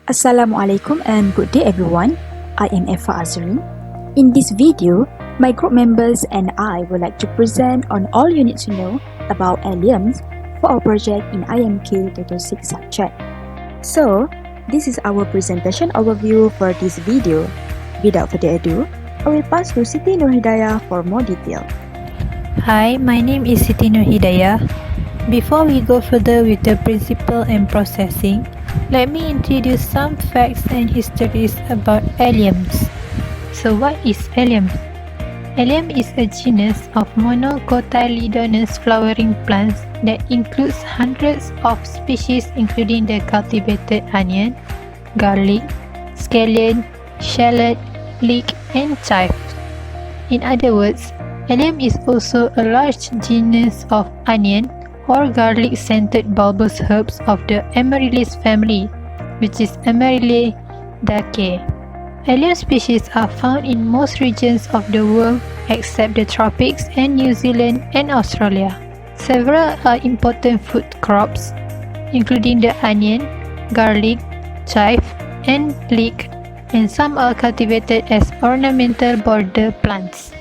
Assalamualaikum and good day everyone. I am Eva Azrin. In this video, my group members and I would like to present on all you need to know about Alliums for our project in IMK Total 6 subject. So, this is our presentation overview for this video. Without further ado, I will pass to Siti Nurhidayah for more detail. Hi, my name is Siti Nurhidayah. Before we go further with the principle and processing, let me introduce some facts and histories about Alliums. So what is Allium? Allium is a genus of monocotyledonous flowering plants that includes hundreds of species including the cultivated onion, garlic, scallion, shallot, leek and chive. In other words, Allium is also a large genus of onion or garlic-scented bulbous herbs of the Amaryllis family, which is Amaryllidaceae. Allium species are found in most regions of the world except the tropics and New Zealand and Australia. Several are important food crops, including the onion, garlic, chive, and leek, and some are cultivated as ornamental border plants.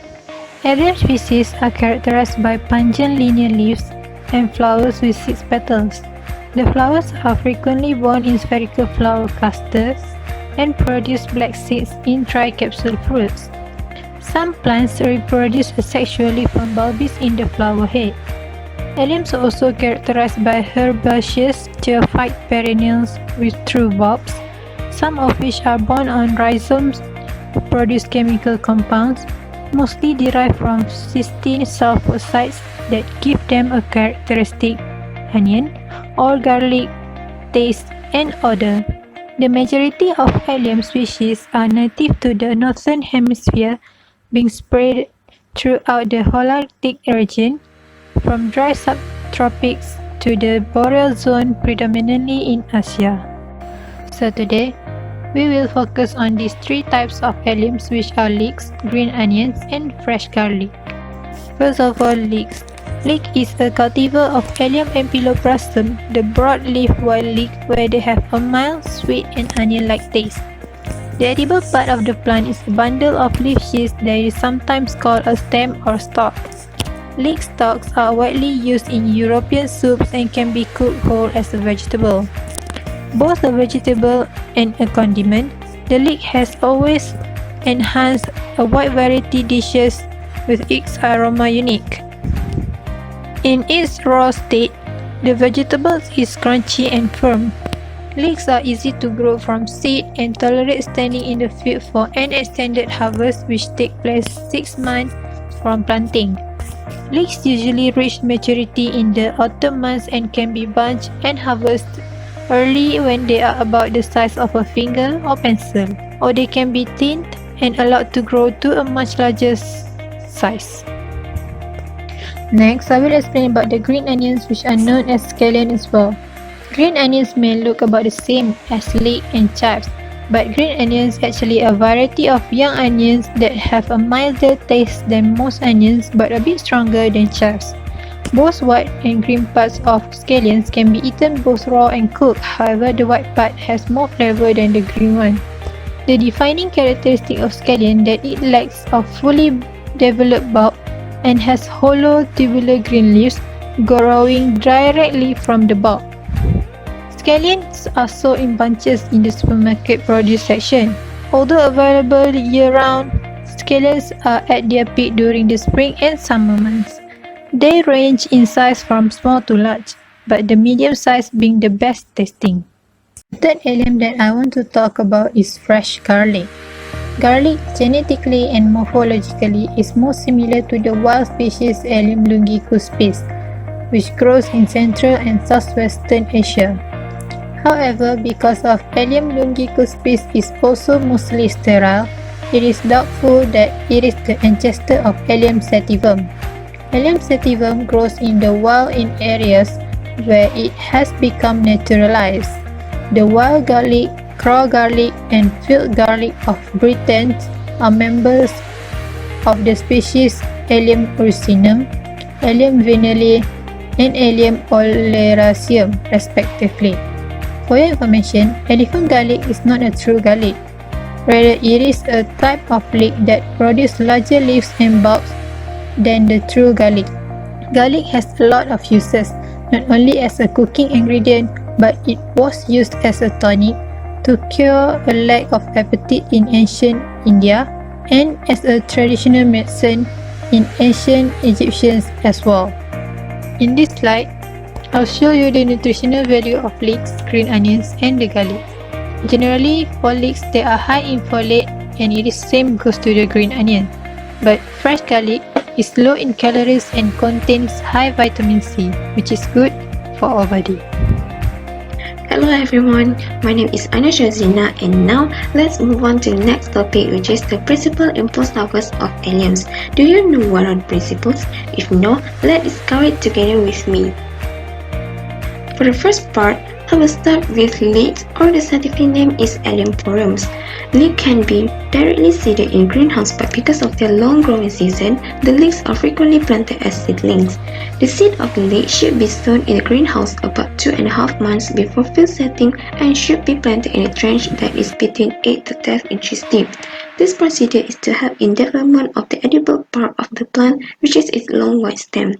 Allium species are characterized by pungent linear leaves and flowers with 6 petals. The flowers are frequently borne in spherical flower clusters and produce black seeds in tricapsule fruits. Some plants reproduce asexually from bulbs in the flower head. Alliums are also characterized by herbaceous geophyte perennials with true bulbs, some of which are borne on rhizomes to produce chemical compounds, mostly derived from cysteine sulfosides that give them a characteristic onion or garlic taste and odor. The majority of Allium species are native to the northern hemisphere, being spread throughout the Holarctic region, from dry subtropics to the boreal zone, predominantly in Asia. So today, we will focus on these 3 types of Alliums, which are leeks, green onions, and fresh garlic. First of all, leeks. Leek is a cultivar of Allium ampiloprasum, the broad-leaf wild leek, where they have a mild, sweet, and onion-like taste. The edible part of the plant is a bundle of leaf sheaths that is sometimes called a stem or stalk. Leek stalks are widely used in European soups and can be cooked whole as a vegetable. Both a vegetable and a condiment, the leek has always enhanced a wide variety dishes with its aroma unique. In its raw state, the vegetable is crunchy and firm. Leeks are easy to grow from seed and tolerate standing in the field for an extended harvest, which takes place 6 months from planting. Leeks usually reach maturity in the autumn months and can be bunched and harvested early when they are about the size of a finger or pencil, or they can be thinned and allowed to grow to a much larger size. Next, I will explain about the green onions, which are known as scallion as well. Green onions may look about the same as leek and chives, but green onions actually a variety of young onions that have a milder taste than most onions but a bit stronger than chives. Both white and green parts of scallions can be eaten both raw and cooked, however the white part has more flavor than the green one. The defining characteristic of scallion that it lacks a fully developed bulb and has hollow tubular green leaves growing directly from the bulb. Scallions are sold in bunches in the supermarket produce section. Although available year-round, scallions are at their peak during the spring and summer months. They range in size from small to large, but the medium size being the best tasting. The third allium that I want to talk about is fresh garlic. Garlic, genetically and morphologically, is most similar to the wild species Allium lungicuspis, which grows in Central and Southwestern Asia. However, because of Allium lungicuspis is also mostly sterile, it is doubtful that it is the ancestor of Allium sativum. Allium sativum grows in the wild in areas where it has become naturalized. The wild garlic, craw garlic, and field garlic of Britain are members of the species Allium ursinum, Allium vinale, and Allium oleracea respectively. For your information, elephant garlic is not a true garlic. Rather, it is a type of leek that produces larger leaves and bulbs than the true garlic. Garlic has a lot of uses, not only as a cooking ingredient, but it was used as a tonic to cure a lack of appetite in ancient India and as a traditional medicine in ancient Egyptians as well. In this slide, I'll show you the nutritional value of leeks, green onions, and the garlic. Generally, for leeks, they are high in folate, and it is same goes to the green onion. But fresh garlic is low in calories and contains high vitamin C, which is good for our body. Hello everyone, my name is Anya Shazina, and now let's move on to the next topic, which is the principle and post-harvest of alliums. Do you know what are the principles? If no, let's discover it together with me. For the first part, I will start with leeks, or the scientific name is Allium porums. Leeks can be directly seeded in greenhouse, but because of their long growing season, the leeks are frequently planted as seedlings. The seed of the leek should be sown in a greenhouse about 2.5 months before field setting and should be planted in a trench that is between 8 to 10 inches deep. This procedure is to help in development of the edible part of the plant, which is its long white stem.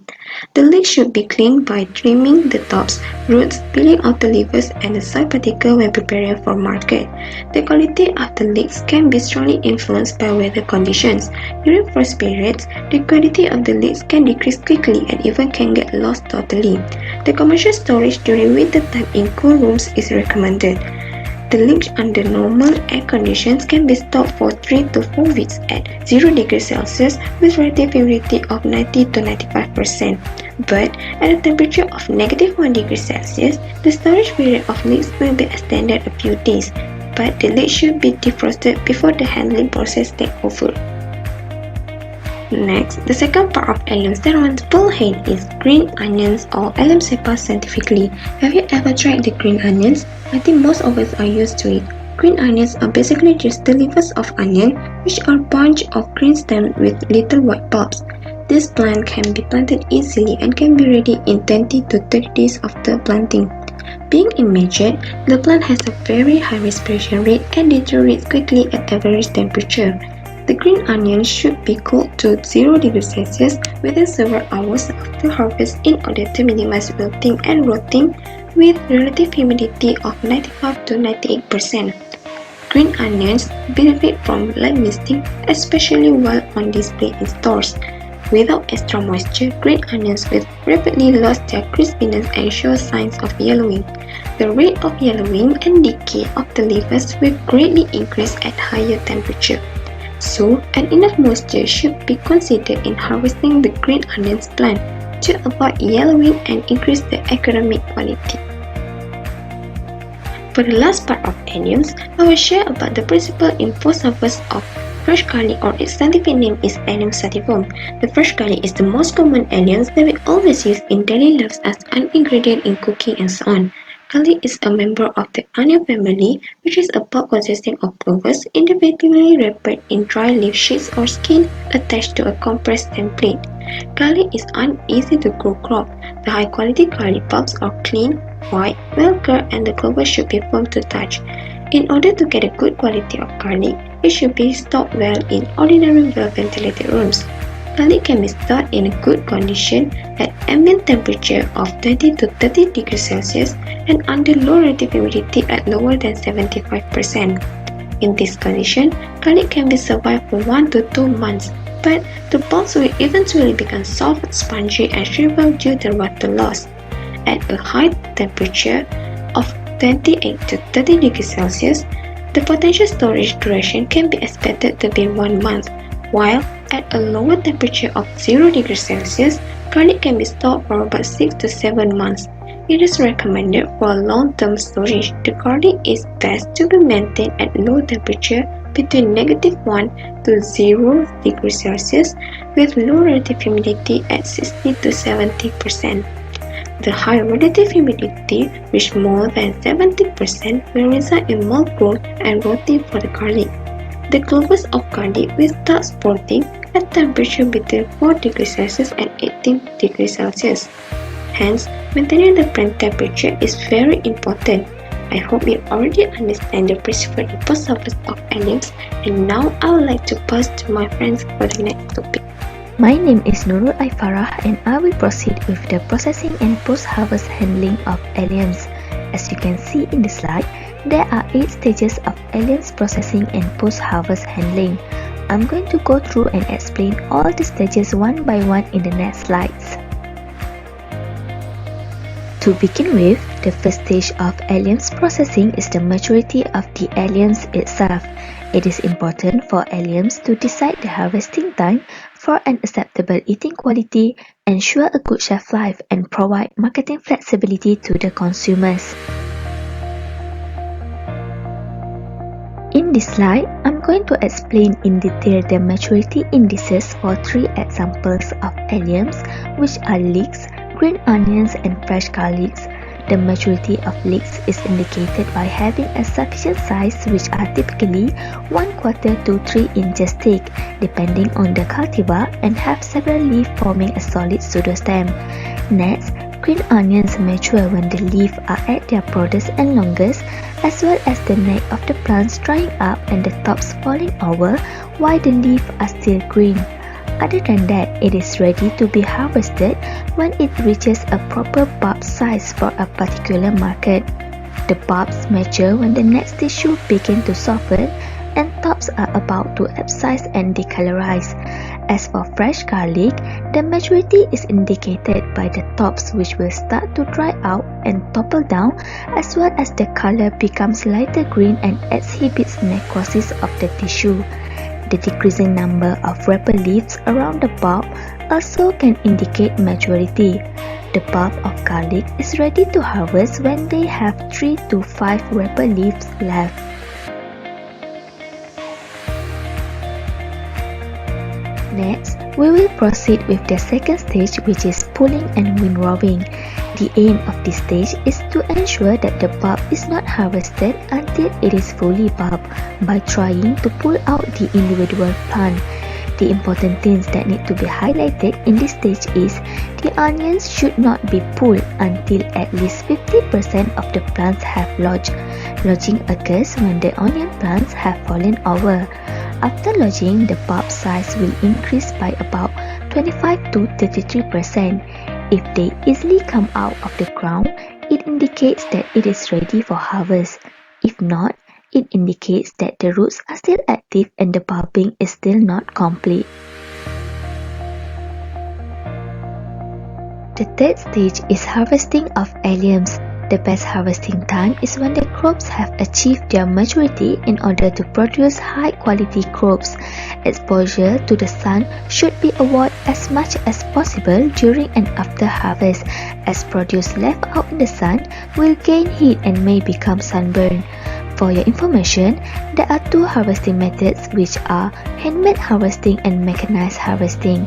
The leek should be cleaned by trimming the tops, roots, peeling out the leaves and the soil particle when preparing for market. The quality of the leeks can be strongly influenced by weather conditions. During frost periods, the quality of the leeks can decrease quickly and even can get lost totally. The commercial storage during winter time in cool rooms is recommended. The leeks under normal air conditions can be stored for 3 to 4 weeks at 0 degrees Celsius with relative humidity of 90 to 95%. But at a temperature of -1 degree Celsius, the storage period of leeks will be extended a few days, but the leeks should be defrosted before the handling process takes over. Next, the second part of alliums that I want to pull ahead is green onions, or allium cepa scientifically. Have you ever tried the green onions? I think most of us are used to it. Green onions are basically just the leaves of onion, which are a bunch of green stems with little white bulbs. This plant can be planted easily and can be ready in 20 to 30 days after planting. Being immature, the plant has a very high respiration rate and deteriorates quickly at average temperature. The green onion should be cooled to 0 degrees Celsius within several hours after harvest in order to minimize wilting and rotting with relative humidity of 95 to 98%. Green onions benefit from light misting, especially while on display in stores. Without extra moisture, green onions will rapidly lose their crispiness and show signs of yellowing. The rate of yellowing and decay of the leaves will greatly increase at higher temperature. So, enough moisture should be considered in harvesting the green onions plant to avoid yellowing and increase the economic quality. For the last part of alliums, I will share about the principle in post-harvest of fresh garlic, or its scientific name is Allium sativum. The fresh garlic is the most common alliums that we always use in daily lives as an ingredient in cooking and so on. Garlic is a member of the onion family, which is a bulb consisting of cloves individually wrapped in dry leaf sheets or skin attached to a compressed template. Garlic is an easy-to-grow crop. The high-quality garlic bulbs are clean, white, well-cured, and the cloves should be firm to touch. In order to get a good quality of garlic, it should be stored well in ordinary well-ventilated rooms. Garlic can be stored in a good condition at ambient temperature of 20 to 30 degrees Celsius and under low relative humidity at lower than 75%. In this condition, garlic can be survived for 1 to 2 months, but the bulbs will eventually become soft, spongy, and shrivel due to water loss. At a high temperature of 28 to 30 degrees Celsius, the potential storage duration can be expected to be 1 month, while at a lower temperature of 0 degrees Celsius, garlic can be stored for about 6 to 7 months. It is recommended for long-term storage. The garlic is best to be maintained at low temperature between -1 to 0 degrees Celsius with low relative humidity at 60 to 70%. The high relative humidity, which more than 70%, will result in mold growth and rotting for the garlic. The cloves of garlic will start sprouting at temperature between 4 degrees Celsius and 18 degrees Celsius. Hence, maintaining the plant temperature is very important. I hope you already understand the principle in post-harvest of alliums, and now I would like to pass to my friends for the next topic. My name is Nurul Aifarah and I will proceed with the processing and post-harvest handling of alliums. As you can see in the slide, there are 8 stages of alliums processing and post-harvest handling. I'm going to go through and explain all the stages one by one in the next slides. To begin with, the first stage of alliums processing is the maturity of the alliums itself. It is important for alliums to decide the harvesting time for an acceptable eating quality, ensure a good shelf life, and provide marketing flexibility to the consumers. In this slide, I'm going to explain in detail the maturity indices for 3 examples of alliums, which are leeks, green onions, and fresh garlics. The maturity of leeks is indicated by having a sufficient size, which are typically 1/4 to 3 inches thick, depending on the cultivar, and have several leaves forming a solid pseudostem. Next, green onions mature when the leaves are at their broadest and longest, as well as the neck of the plants drying up and the tops falling over while the leaves are still green. Other than that, it is ready to be harvested when it reaches a proper bulb size for a particular market. The bulbs mature when the next tissue begins to soften and tops are about to abscise and decolorize. As for fresh garlic, the maturity is indicated by the tops, which will start to dry out and topple down, as well as the color becomes lighter green and exhibits necrosis of the tissue. The decreasing number of wrapper leaves around the bulb also can indicate maturity. The bulb of garlic is ready to harvest when they have 3 to 5 wrapper leaves left. Next, we will proceed with the second stage, which is pulling and windrowing. The aim of this stage is to ensure that the bulb is not harvested until it is fully bulbed by trying to pull out the individual plant. The important things that need to be highlighted in this stage is the onions should not be pulled until at least 50% of the plants have lodged. Lodging occurs when the onion plants have fallen over. After lodging, the bulb size will increase by about 25 to 33%. If they easily come out of the ground, it indicates that it is ready for harvest. If not, it indicates that the roots are still active and the bulbing is still not complete. The third stage is harvesting of alliums. The best harvesting time is when the crops have achieved their maturity in order to produce high-quality crops. Exposure to the sun should be avoided as much as possible during and after harvest, as produce left out in the sun will gain heat and may become sunburned. For your information, there are 2 harvesting methods, which are handmade harvesting and mechanized harvesting.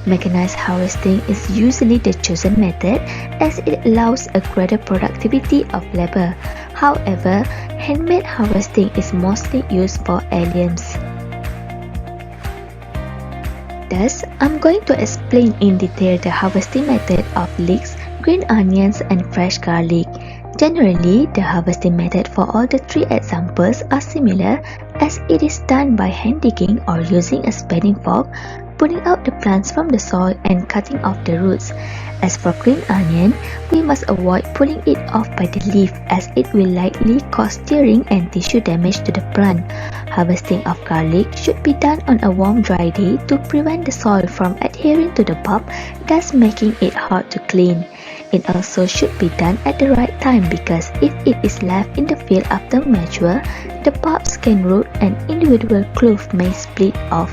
Mechanized harvesting is usually the chosen method as it allows a greater productivity of labor. However, handmade harvesting is mostly used for alliums. Thus, I'm going to explain in detail the harvesting method of leeks, green onions, and fresh garlic. Generally, the harvesting method for all the 3 examples are similar, as it is done by hand digging or using a spanning fork, pulling out the plants from the soil and cutting off the roots. As for green onion, we must avoid pulling it off by the leaf, as it will likely cause tearing and tissue damage to the plant. Harvesting of garlic should be done on a warm dry day to prevent the soil from adhering to the bulb, thus making it hard to clean. It also should be done at the right time, because if it is left in the field after mature, the bulbs can rot and individual cloves may split off.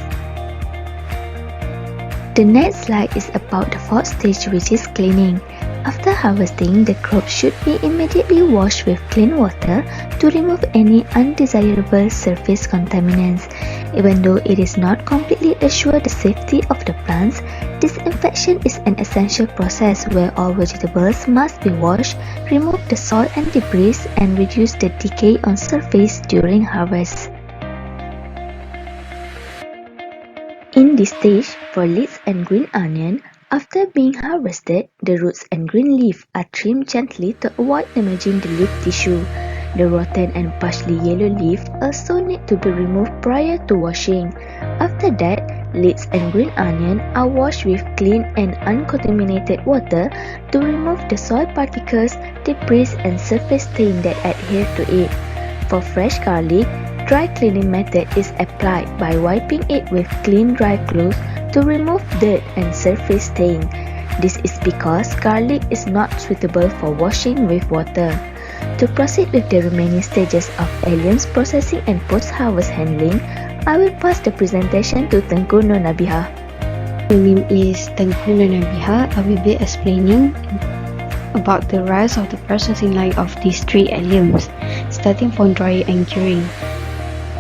The next slide is about the fourth stage, which is cleaning. After harvesting, the crops should be immediately washed with clean water to remove any undesirable surface contaminants. Even though it is not completely assured the safety of the plants, disinfection is an essential process where all vegetables must be washed, remove the soil and debris, and reduce the decay on surface during harvest. In this stage, for leeks and green onion, after being harvested, the roots and green leaf are trimmed gently to avoid damaging the leaf tissue. The rotten and partially yellow leaf also need to be removed prior to washing. After that, leeks and green onion are washed with clean and uncontaminated water to remove the soil particles, debris and surface stain that adhere to it. For fresh garlic, dry cleaning method is applied by wiping it with clean dry cloth to remove dirt and surface stain. This is because garlic is not suitable for washing with water. To proceed with the remaining stages of alliums processing and post-harvest handling, I will pass the presentation to Tengku Nur Nabihah. My name is Tengku Nur Nabihah. I will be explaining about the rise of the processing line of these three alliums, starting from dry and curing.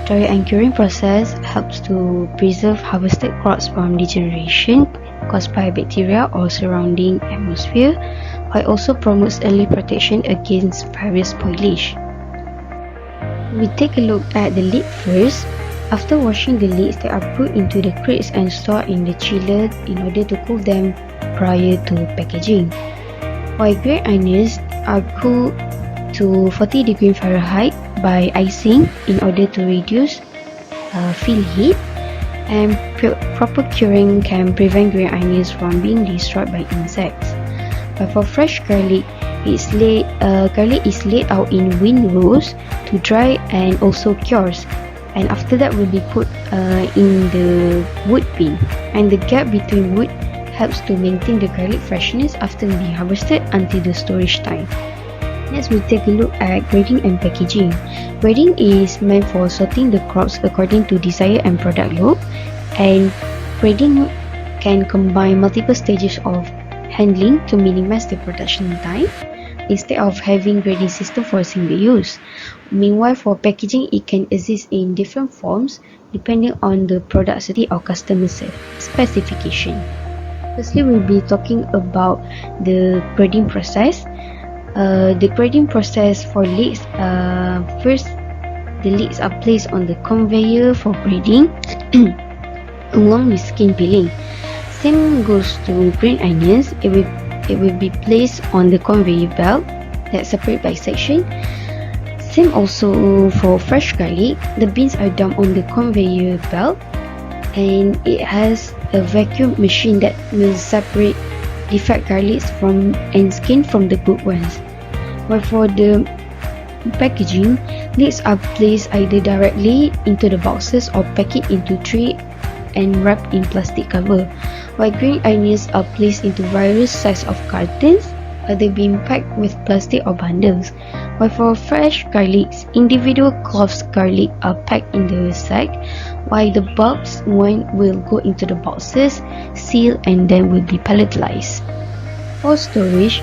Dry and curing process helps to preserve harvested crops from degeneration caused by bacteria or surrounding atmosphere, while also promotes early protection against various spoilage. We take a look at the leek first. After washing the leeks, they are put into the crates and stored in the chiller in order to cool them prior to packaging. While green onions are cooled to 40 degrees Fahrenheit by icing in order to reduce field heat, and proper curing can prevent green onions from being destroyed by insects. But for fresh garlic, garlic is laid out in windrows to dry and also cures, and after that will be put in the wood bin, and the gap between wood helps to maintain the garlic freshness after being harvested until the storage time. Next, we take a look at grading and packaging. Grading is meant for sorting the crops according to desire and product look, and grading can combine multiple stages of handling to minimize the production time instead of having grading system for a single use. Meanwhile, for packaging, it can exist in different forms depending on the product or customer specification. Firstly, we'll be talking about the grading process. The grading process for leeks, first the leeks are placed on the conveyor for grading along with skin peeling. Same goes to green onions. It will be placed on the conveyor belt that's separate by section. Same also for fresh garlic. The beans are dumped on the conveyor belt, and it has a vacuum machine that will separate defect garlics and skin from the good ones. While for the packaging, leeks are placed either directly into the boxes or packed into tray and wrapped in plastic cover, while green onions are placed into various sizes of cartons, either being packed with plastic or bundles. While for fresh garlics, individual cloves garlic are packed in the sack, while the bulbs one will go into the boxes, sealed, and then will be palletized. For storage,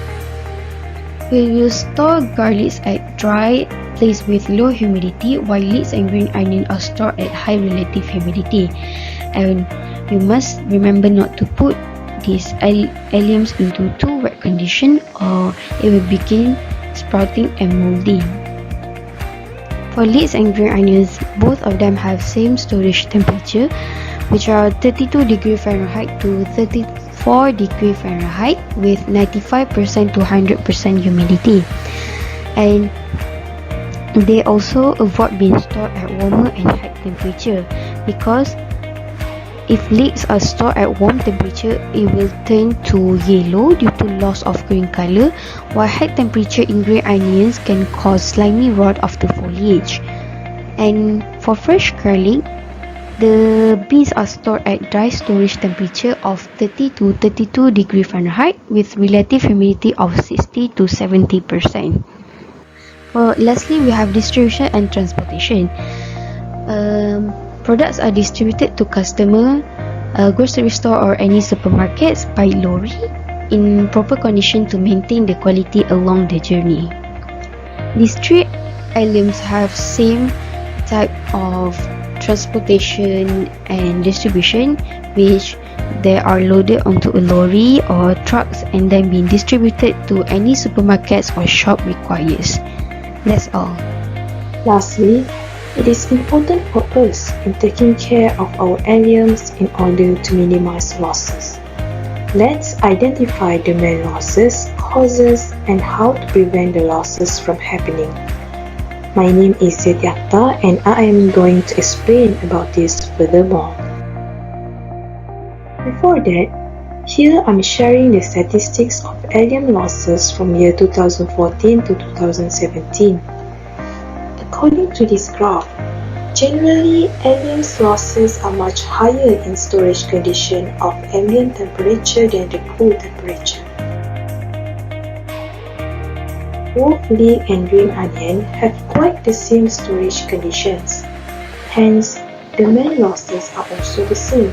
we will store garlics at dry place with low humidity, while leeks and green onion are stored at high relative humidity. And you must remember not to put these alliums into too wet condition, or it will begin sprouting and molding. For leeks and green onions, both of them have same storage temperature, which are 32 degrees Fahrenheit to 34 degrees Fahrenheit with 95% to 100% humidity. And they also avoid being stored at warmer and high temperature, because if leeks are stored at warm temperature, it will turn to yellow due to loss of green color, while high temperature in green onions can cause slimy rot of the foliage. And for fresh garlic, the beans are stored at dry storage temperature of 30 to 32 degrees Fahrenheit with relative humidity of 60 to 70%. Lastly, we have distribution and transportation. Products are distributed to customer, grocery store or any supermarkets by lorry in proper condition to maintain the quality along the journey. These three alliums have same type of transportation and distribution, which they are loaded onto a lorry or trucks and then being distributed to any supermarkets or shop requires. That's all. Lastly, it is important for us in taking care of our alliums in order to minimize losses. Let's identify the main losses, causes, and how to prevent the losses from happening. My name is Setyakta and I am going to explain about this furthermore. Before that, here I'm sharing the statistics of allium losses from year 2014 to 2017. According to this graph, generally allium's losses are much higher in storage condition of ambient temperature than the cool temperature. Both leek and green onion have quite the same storage conditions. Hence, the main losses are also the same.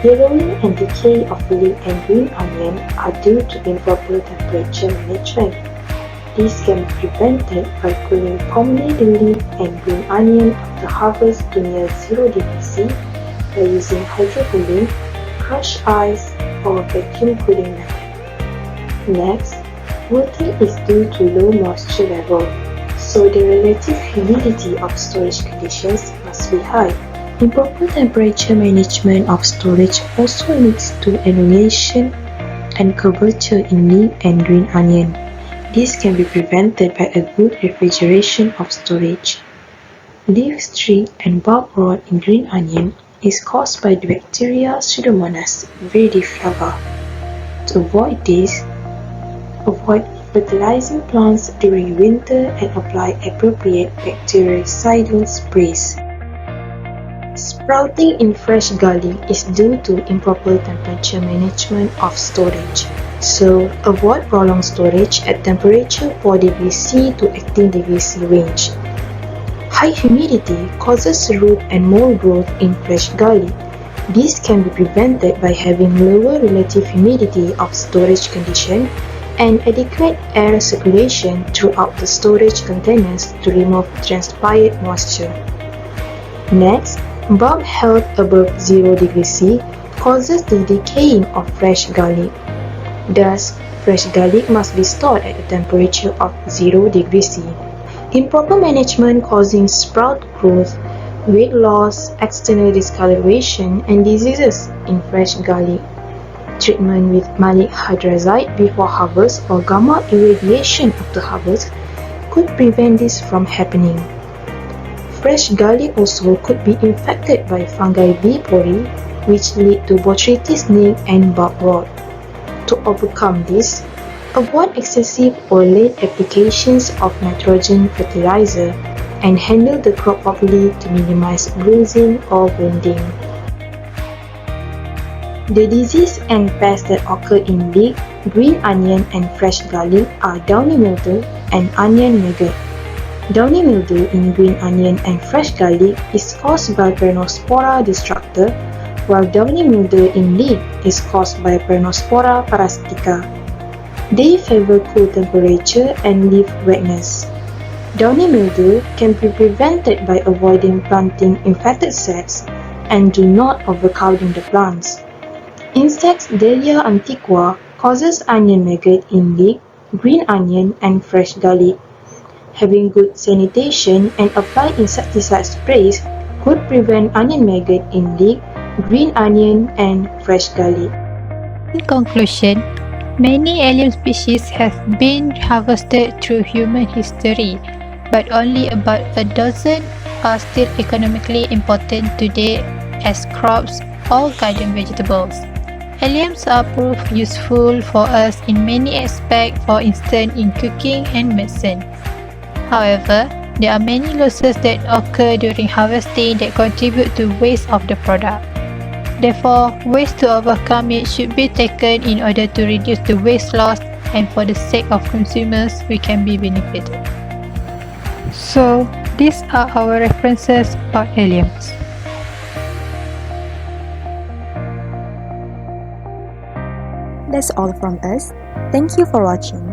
Yellowing and decay of leek and green onion are due to improper temperature management. This can be prevented by cooling permanently the leek and green onion after harvest to near 0 degrees C by using hydrocooling, crushed ice, or vacuum cooling method. Next, wilting is due to low moisture level, so the relative humidity of storage conditions must be high. Improper temperature management of storage also leads to annihilation and curvature in leek and green onion. This can be prevented by a good refrigeration of storage. Leaf streak and bulb rot in green onion is caused by the bacteria Pseudomonas viridiflava. To avoid this, avoid fertilizing plants during winter and apply appropriate bactericidal sprays. Sprouting in fresh garlic is due to improper temperature management of storage. So, avoid prolonged storage at temperature 4 degrees C to 18 degrees C range. High humidity causes root and mold growth in fresh garlic. This can be prevented by having lower relative humidity of storage condition and adequate air circulation throughout the storage containers to remove transpired moisture. Next, bulb health above 0 degrees C causes the decaying of fresh garlic. Thus, fresh garlic must be stored at a temperature of 0 degrees C. Improper management causing sprout growth, weight loss, external discoloration, and diseases in fresh garlic. Treatment with malic hydrazide before harvest or gamma irradiation after harvest could prevent this from happening. Fresh garlic also could be infected by fungi B. pori, which lead to botrytis nick and bulb rot. To overcome this, avoid excessive or late applications of nitrogen fertilizer and handle the crop properly to minimize bruising or wounding. The disease and pests that occur in leek, green onion and fresh garlic are downy mildew and onion maggot. Downy mildew in green onion and fresh garlic is caused by Peronospora destructor, while downy mildew in leek is caused by Peronospora parasitica. They favor cool temperature and leaf wetness. Downy mildew can be prevented by avoiding planting infected sets and do not overcrowding the plants. Insects Delia antiqua causes onion maggot in leek, green onion and fresh garlic. Having good sanitation and apply insecticide sprays could prevent onion maggot in leek, green onion and fresh garlic. In conclusion, many allium species have been harvested through human history, but only about a dozen are still economically important today as crops or garden vegetables. Alliums are proved useful for us in many aspects, for instance in cooking and medicine. However, there are many losses that occur during harvesting that contribute to waste of the product. Therefore, ways to overcome it should be taken in order to reduce the waste loss, and for the sake of consumers, we can be benefited. So, these are our references about alliums. That's all from us. Thank you for watching.